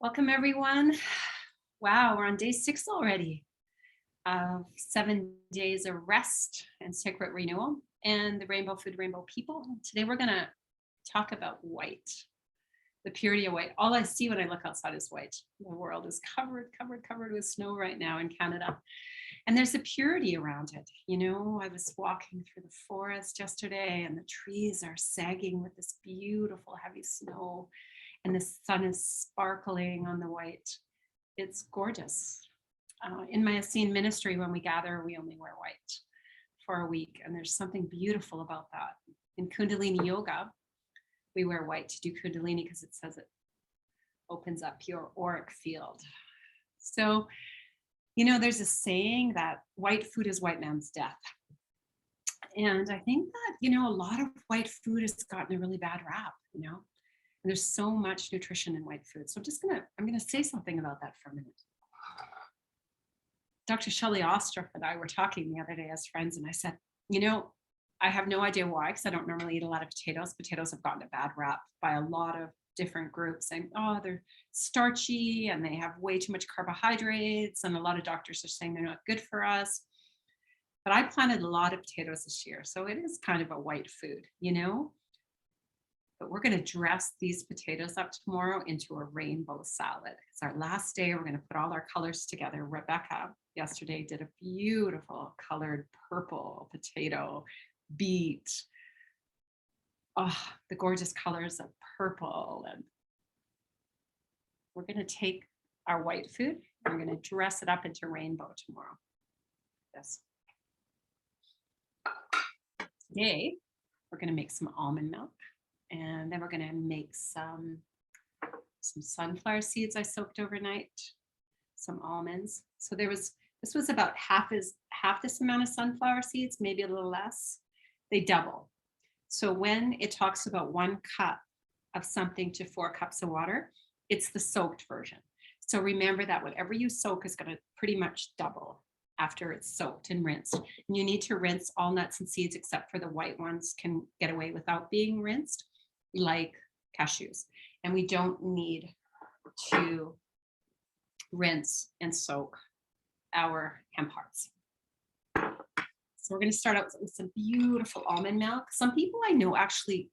Welcome, everyone. Wow, we're on day 6 already of 7 days of rest and sacred renewal and the Rainbow Food, Rainbow People. Today, we're going to talk about white, the purity of white. All I see when I look outside is white. The world is covered with snow right now in Canada. And there's a purity around it. You know, I was walking through the forest yesterday and the trees are sagging with this beautiful heavy snow. And the sun is sparkling on the white. It's gorgeous. In my Essene ministry, when we gather, we only wear white for a week. And there's something beautiful about that. In Kundalini yoga, we wear white to do Kundalini because it says it opens up your auric field. So, you know, there's a saying that white food is white man's death. And I think that, you know, a lot of white food has gotten a really bad rap, you know. And there's so much nutrition in white food. So I'm gonna say something about that for a minute. Dr. Shelley Ostroff and I were talking the other day as friends, and I said, you know, I have no idea why, because I don't normally eat a lot of potatoes. Potatoes have gotten a bad rap by a lot of different groups saying, oh, they're starchy and they have way too much carbohydrates. And a lot of doctors are saying they're not good for us. But I planted a lot of potatoes this year. So it is kind of a white food, you know? But we're going to dress these potatoes up tomorrow into a rainbow salad. It's our last day. We're going to put all our colors together. Rebecca yesterday did a beautiful colored purple potato beet. Oh, the gorgeous colors of purple. And we're going to take our white food and we're going to dress it up into rainbow tomorrow. Yes. Today, we're going to make some almond milk. And then we're going to make some sunflower seeds I soaked overnight, some almonds. So this was about half this amount of sunflower seeds, maybe a little less. They double. So when it talks about 1 cup of something to 4 cups of water, it's the soaked version. So remember that whatever you soak is going to pretty much double after it's soaked and rinsed. And you need to rinse all nuts and seeds except for the white ones can get away without being rinsed, like cashews. And we don't need to rinse and soak our hemp hearts. So we're going to start out with some beautiful almond milk. Some people I know actually,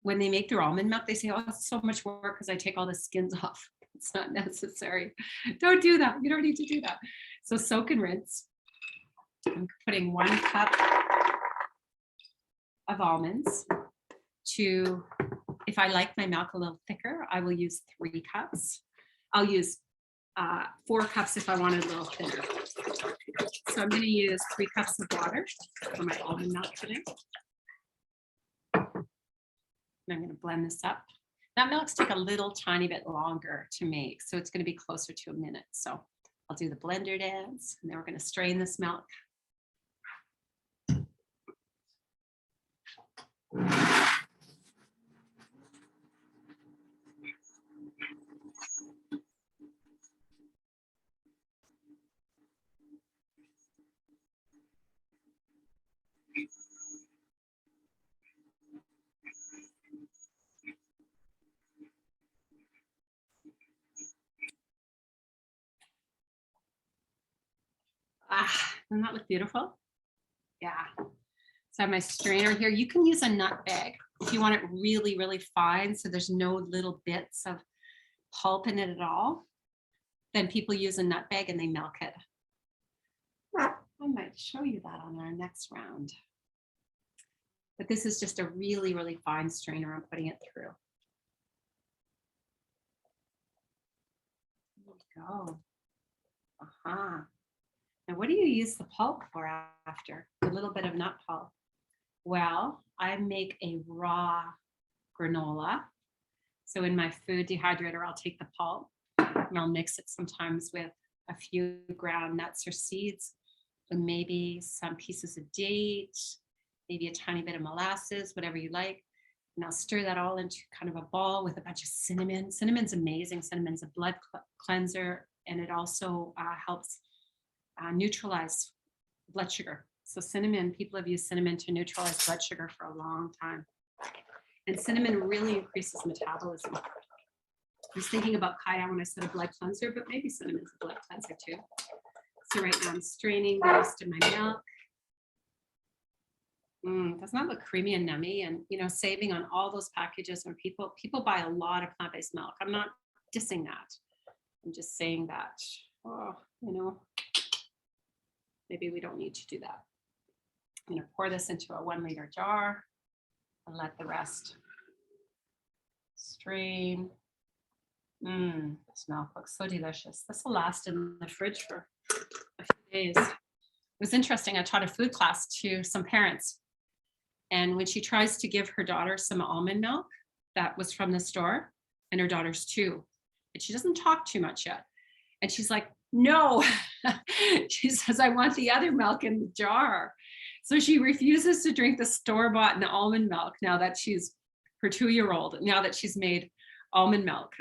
when they make their almond milk, they say, oh, it's so much work because I take all the skins off. It's not necessary. Don't do that. You don't need to do that. So soak and rinse. I'm putting 1 cup of almonds to, if I like my milk a little thicker, I will use 3 cups. I'll use 4 cups if I want it a little thinner. So I'm going to use 3 cups of water for my almond milk today. And I'm going to blend this up. That milk's take a little tiny bit longer to make, so it's going to be closer to a minute. So I'll do the blender dance, and then we're going to strain this milk. Doesn't that look beautiful? Yeah. So I have my strainer here. You can use a nutmeg if you want it really, really fine, so there's no little bits of pulp in it at all. Then people use a nutmeg and they milk it. I might show you that on our next round. But this is just a really, really fine strainer. I'm putting it through. There we go. Now, what do you use the pulp for after? A little bit of nut pulp. Well, I make a raw granola. So in my food dehydrator, I'll take the pulp and I'll mix it sometimes with a few ground nuts or seeds, and maybe some pieces of date, maybe a tiny bit of molasses, whatever you like. And I'll stir that all into kind of a ball with a bunch of cinnamon. Cinnamon's amazing. Cinnamon's a blood cleanser, and it also helps neutralize blood sugar. So cinnamon, people have used cinnamon to neutralize blood sugar for a long time. And cinnamon really increases metabolism. was thinking about kaya when I said a blood cleanser, but maybe cinnamon's a blood cleanser too. So right now I'm straining the rest of my milk. Doesn't that look creamy and nummy? And saving on all those packages when people buy a lot of plant-based milk. I'm not dissing that. I'm just saying that, maybe we don't need to do that. I'm gonna pour this into a 1 liter jar and let the rest strain. This milk looks so delicious. This will last in the fridge for a few days. It was interesting. I taught a food class to some parents. And when she tries to give her daughter some almond milk that was from the store, and her daughter's 2, and she doesn't talk too much yet. And she's like, no, she says, I want the other milk in the jar. So she refuses to drink the store-bought and almond milk now that she's her 2-year-old, now that she's made almond milk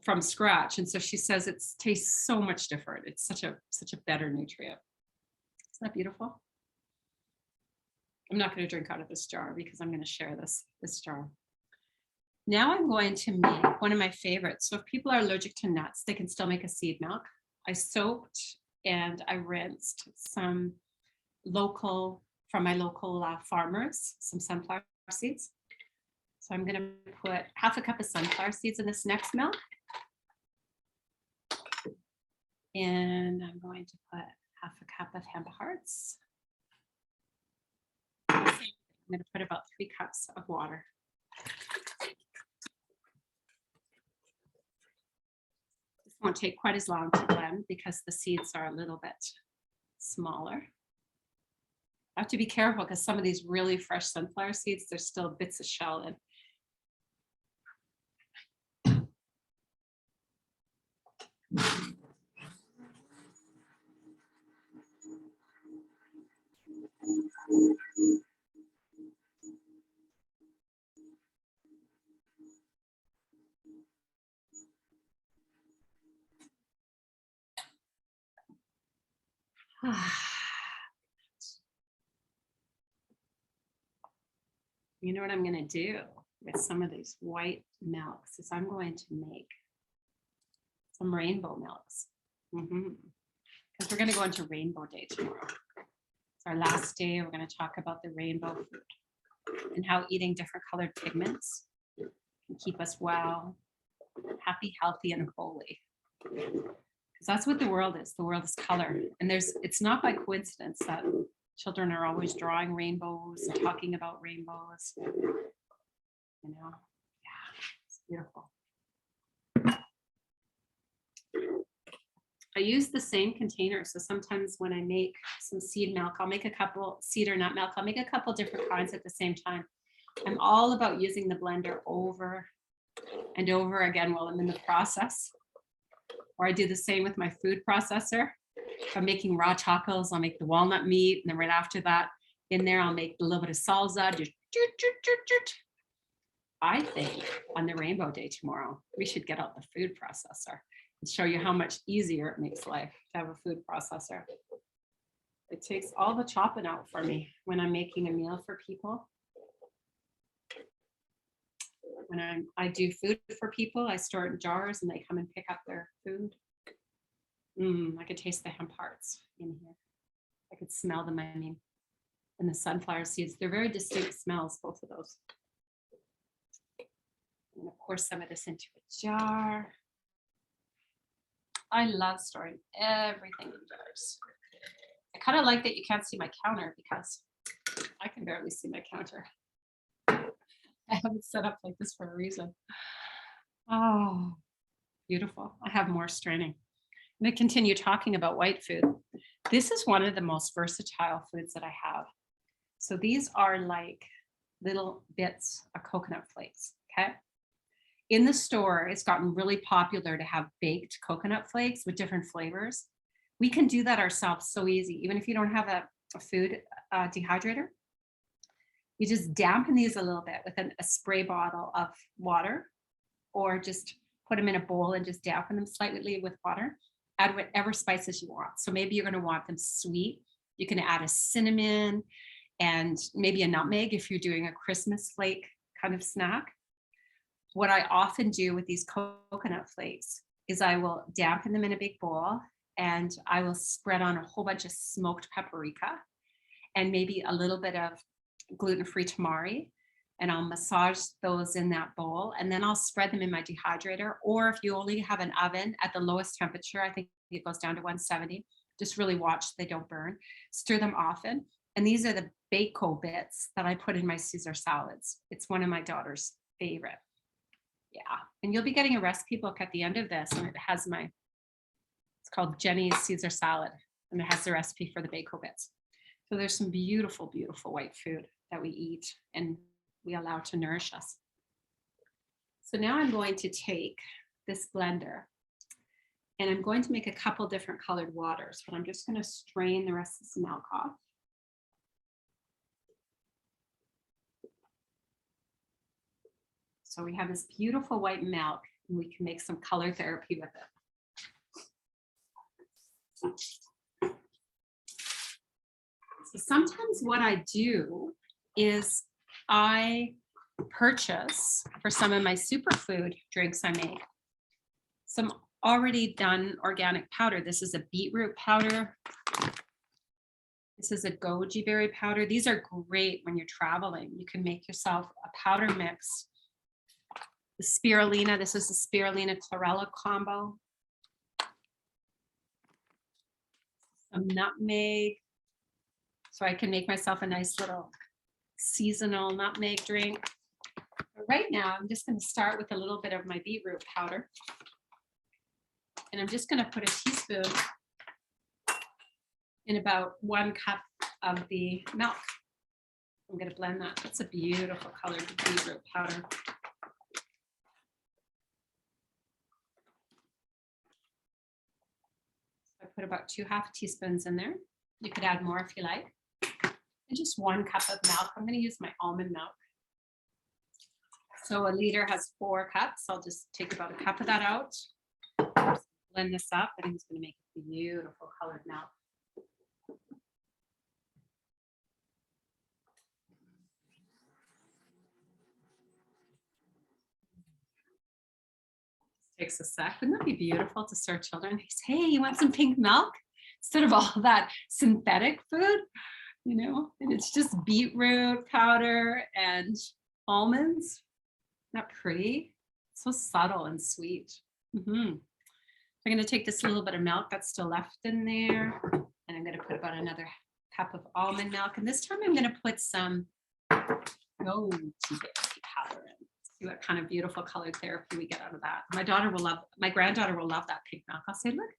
from scratch. And so she says it tastes so much different. It's such a better nutrient. Isn't that beautiful? I'm not going to drink out of this jar because I'm going to share this jar. Now I'm going to make one of my favorites. So if people are allergic to nuts, they can still make a seed milk. I soaked and I rinsed some from my local farmers, some sunflower seeds. So I'm going to put half a cup of sunflower seeds in this next milk. And I'm going to put half a cup of hemp hearts. I'm going to put about 3 cups of water. This won't take quite as long to blend because the seeds are a little bit smaller. I have to be careful because some of these really fresh sunflower seeds, there's still bits of shell in. You know what I'm going to do with some of these white milks is I'm going to make some rainbow milks. Because we're going to go into Rainbow Day tomorrow. It's our last day. We're going to talk about the rainbow food and how eating different colored pigments can keep us well, happy, healthy, and holy. Because that's what the world is. The world is color. And it's not by coincidence that children are always drawing rainbows and talking about rainbows. Yeah, it's beautiful. I use the same container. So sometimes when I make some seed milk, I'll make a couple seed or nut milk. I'll make a couple different kinds at the same time. I'm all about using the blender over and over again while I'm in the process. Or I do the same with my food processor. If I'm making raw tacos, I'll make the walnut meat. And then right after that, in there, I'll make a little bit of salsa. I think on the Rainbow Day tomorrow, we should get out the food processor and show you how much easier it makes life to have a food processor. It takes all the chopping out for me when I'm making a meal for people. When I do food for people, I store it in jars and they come and pick up their food. I could taste the hemp hearts in here. I could smell them, I mean, and the sunflower seeds. They're very distinct smells, both of those. I'm gonna pour some of this into a jar. I love storing everything in jars. I kind of like that you can't see my counter because I can barely see my counter. I have it set up like this for a reason. Oh, beautiful. I have more straining. I'm going to continue talking about white food. This is one of the most versatile foods that I have. So these are like little bits of coconut flakes, okay? In the store, it's gotten really popular to have baked coconut flakes with different flavors. We can do that ourselves so easy, even if you don't have a food dehydrator. You just dampen these a little bit with a spray bottle of water, or just put them in a bowl and just dampen them slightly with water. Add whatever spices you want. So maybe you're going to want them sweet. You can add a cinnamon and maybe a nutmeg if you're doing a Christmas flake kind of snack. what I often do with these coconut flakes is I will dampen them in a big bowl and I will spread on a whole bunch of smoked paprika and maybe a little bit of gluten-free tamari. And I'll massage those in that bowl. And then I'll spread them in my dehydrator. Or if you only have an oven at the lowest temperature, I think it goes down to 170. Just really watch they don't burn. Stir them often. And these are the bacon bits that I put in my Caesar salads. It's one of my daughter's favorite. Yeah. And you'll be getting a recipe book at the end of this. And it has it's called Jenny's Caesar salad. And it has the recipe for the bacon bits. So there's some beautiful, beautiful white food that we eat and we allow to nourish us. So now I'm going to take this blender and I'm going to make a couple different colored waters, but I'm just going to strain the rest of this milk off. So we have this beautiful white milk and we can make some color therapy with it. So sometimes what I do is I purchase for some of my superfood drinks I make some already done organic powder. This is a beetroot powder. This is a goji berry powder. These are great when you're traveling. You can make yourself a powder mix. The spirulina, this is the spirulina chlorella combo. Some nutmeg. So I can make myself a nice little seasonal nutmeg drink. But right now, I'm just going to start with a little bit of my beetroot powder. And I'm just going to put a teaspoon in about 1 cup of the milk. I'm going to blend that. That's a beautiful colored beetroot powder. I put about 2½ teaspoons in there. You could add more if you like. And just 1 cup of milk. I'm going to use my almond milk. So a liter has 4 cups. I'll just take about a cup of that out. Blend this up. I think it's going to make a beautiful colored milk. Takes a sec. Wouldn't that be beautiful to serve children? Hey, you want some pink milk? Instead of all that synthetic food, you know, and it's just beetroot powder and almonds. Isn't that pretty? So subtle and sweet. I'm going to take this little bit of milk that's still left in there, and I'm going to put about another cup of almond milk. And this time I'm going to put some goji berry powder in. See what kind of beautiful colored therapy we get out of that. My granddaughter will love that pink milk. I'll say, look,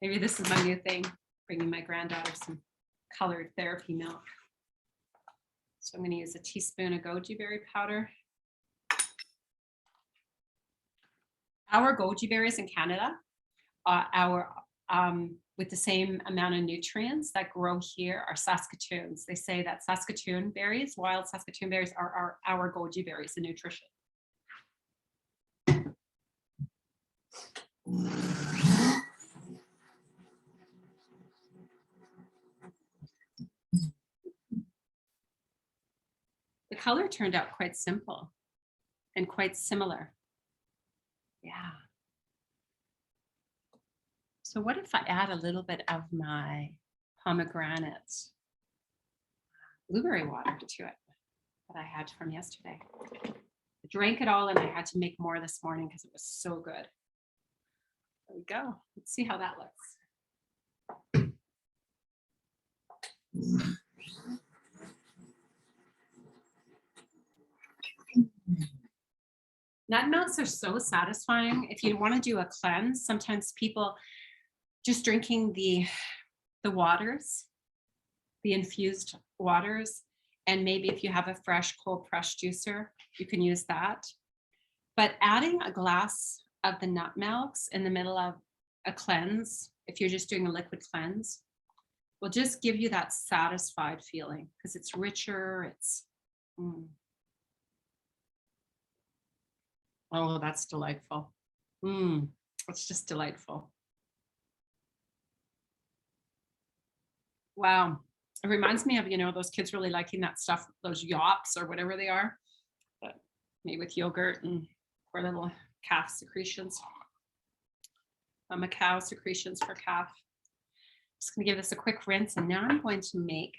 maybe this is my new thing, bringing my granddaughter some colored therapy milk. So I'm going to use a teaspoon of goji berry powder. Our goji berries in Canada with the same amount of nutrients that grow here are Saskatoons. They say that Saskatoon berries, wild Saskatoon berries, are our goji berries in nutrition. The color turned out quite simple and quite similar. Yeah. So what if I add a little bit of my pomegranate blueberry water to it that I had from yesterday? I drank it all and I had to make more this morning because it was so good. There we go. Let's see how that looks. Nut melts are so satisfying. If you want to do a cleanse, sometimes people just drinking the waters, the infused waters, and maybe if you have a fresh cold press juicer, you can use that. But adding a glass of the nut milks in the middle of a cleanse, if you're just doing a liquid cleanse, will just give you that satisfied feeling because it's richer. It's oh, that's delightful. It's just delightful. Wow. It reminds me of, you know, those kids really liking that stuff, those yops or whatever they are, but made with yogurt and for little calf secretions. A cow secretions for calf. Just going to give this a quick rinse, and now I'm going to make,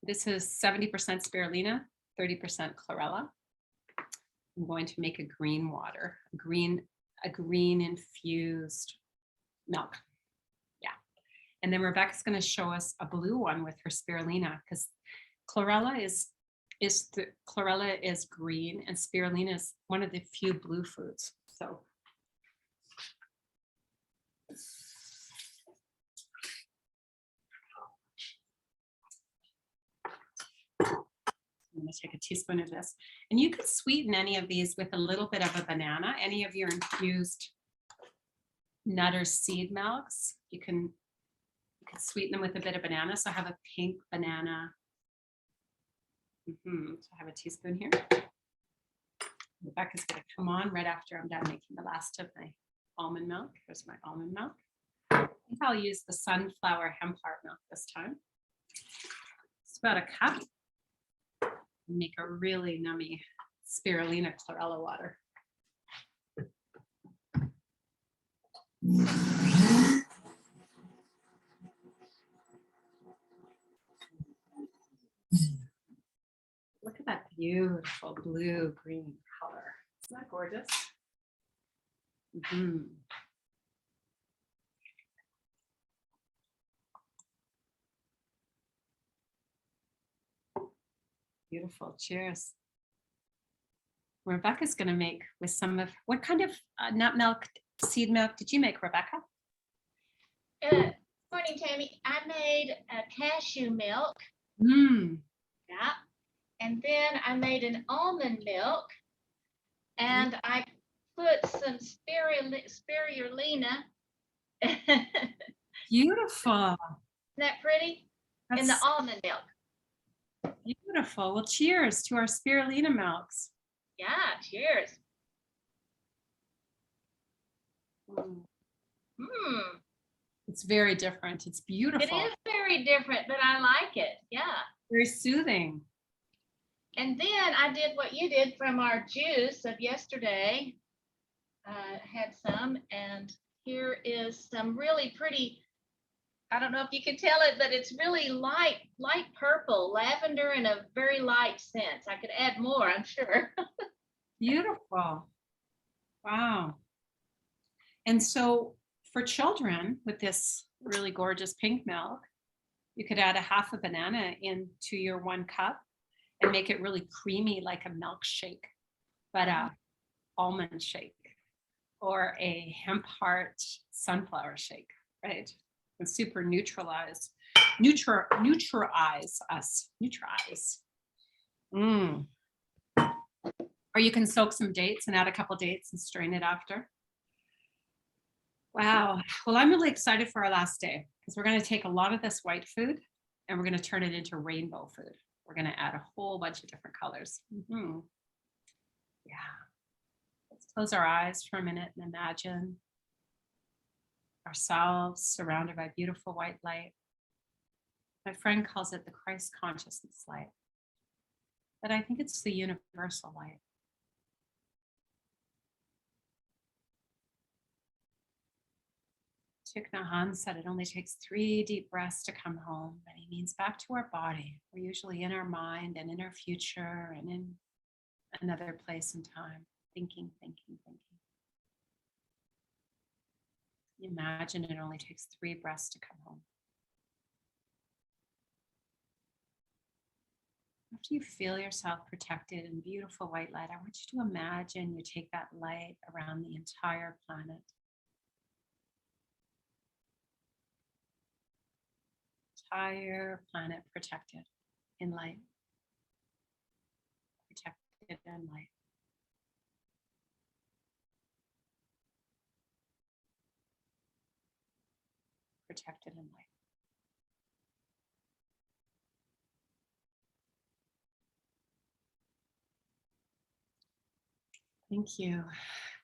this is 70% spirulina, 30% chlorella. I'm going to make a green water, a green infused milk. Yeah. And then Rebecca's going to show us a blue one with her spirulina, because chlorella is green and spirulina is one of the few blue foods. So I'm going to take a teaspoon of this, and you could sweeten any of these with a little bit of a banana. Any of your infused nut or seed milks, you can sweeten them with a bit of banana. So I have a pink banana. So I have a teaspoon here. Rebecca's going to come on right after I'm done making the last of my almond milk. Here's my almond milk. I think I'll use the sunflower hemp heart milk this time. It's about a cup. Make a really nummy spirulina chlorella water. Look at that beautiful blue-green color. Isn't that gorgeous? Beautiful. Cheers. Rebecca's going to make with some of, what kind of nut milk, seed milk did you make, Rebecca? Morning, Tammy. I made a cashew milk. Yeah. And then I made an almond milk. And I put some spirulina. Beautiful. Isn't that pretty? In the almond milk. Beautiful. Well, cheers to our spirulina milks. Yeah, cheers. It's very different. It's beautiful. It is very different, but I like it. Yeah. Very soothing. And then I did what you did from our juice of yesterday. Had some, and here is some really pretty, I don't know if you can tell it, but it's really light purple, lavender, and a very light scent. I could add more, I'm sure. Beautiful. Wow. And so for children with this really gorgeous pink milk, you could add a half a banana into your 1 cup and make it really creamy, like a milkshake, but a almond shake or a hemp heart sunflower shake, right? And super neutralize us. Or you can soak some dates and add a couple dates and strain it after. Wow. Well, I'm really excited for our last day because we're going to take a lot of this white food and we're going to turn it into rainbow food. We're going to add a whole bunch of different colors. Yeah. Let's close our eyes for a minute and imagine ourselves surrounded by beautiful white light. My friend calls it the Christ consciousness light, but I think it's the universal light. Thich Nhat Hanh said it only takes 3 deep breaths to come home, and he means back to our body. We're usually in our mind and in our future and in another place and time, thinking. Imagine it only takes 3 breaths to come home. After you feel yourself protected in beautiful white light, I want you to imagine you take that light around the entire planet. Entire planet protected in light. Protected in light. Protected in light. Thank you.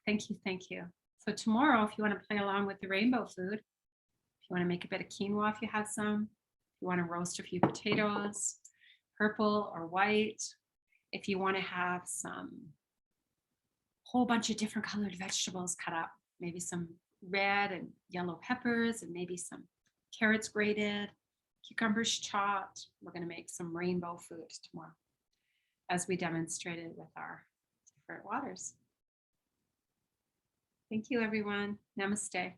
Thank you. So tomorrow, if you want to play along with the rainbow food, if you want to make a bit of quinoa, if you have some, if you want to roast a few potatoes, purple or white, if you want to have some whole bunch of different colored vegetables cut up, maybe some red and yellow peppers, and maybe some carrots grated, cucumbers chopped. We're going to make some rainbow food tomorrow, as we demonstrated with our different waters. Thank you, everyone. Namaste.